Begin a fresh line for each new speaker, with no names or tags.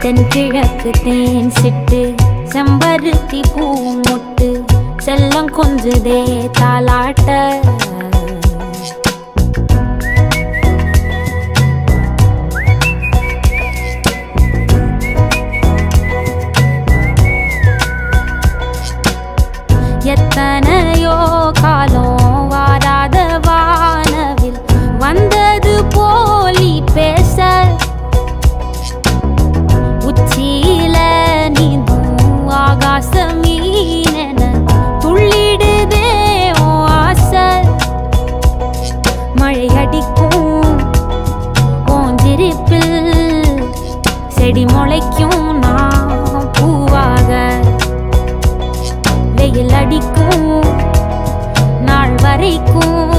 தென்கிழக்கு தேன் சிட்டு செம்பருத்தி பூ முட்டு செல்லம் கொஞ்சுதே தாலாட்ட எத்தனையோ காலம் வாராத வானவில் வந்தது போலி பேச உச்சியில நீந்தும் ஆகாச மீனென துள்ளிடுதே உன் ஆசை மழை அடிக்கும் ஓஞ்சிருப்பில் செடி முளைக்கும் நான் பூவாக வெயில் அடிக்கும் நாள் வரைக்கும்